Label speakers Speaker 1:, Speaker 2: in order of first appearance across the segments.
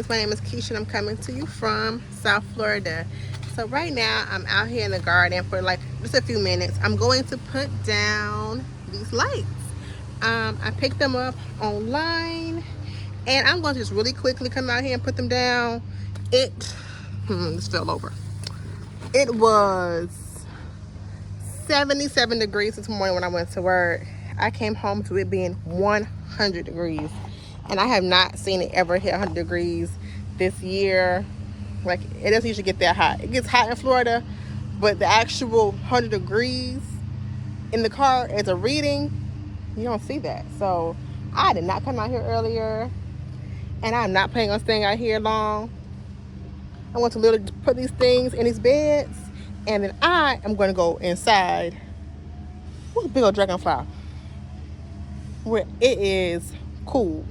Speaker 1: varieties. My name is Keisha and I'm coming to you from South Florida. So right now I'm out here in the garden for like just a few minutes. I'm going to put down these lights. I picked them up online and I'm going to just really quickly come out here and put them down. This fell over. It was 77 degrees this morning when I went to work. I came home to it being 100 degrees. And I have not seen it ever hit 100 degrees this year. Like, it doesn't usually get that hot. It gets hot in Florida, but the actual 100 degrees in the car as a reading, you don't see that. So I did not come out here earlier, and I'm not planning on staying out here long. I want to literally put these things in these beds, and then I am going to go inside. What's a big old dragonfly? Where it is cool.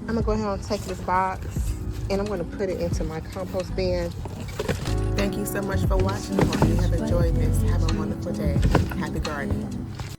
Speaker 1: I'm gonna go ahead and take this box and I'm gonna put it into my compost bin. Thank you so much for watching. I hope you have enjoyed this. Have a wonderful day. Happy gardening.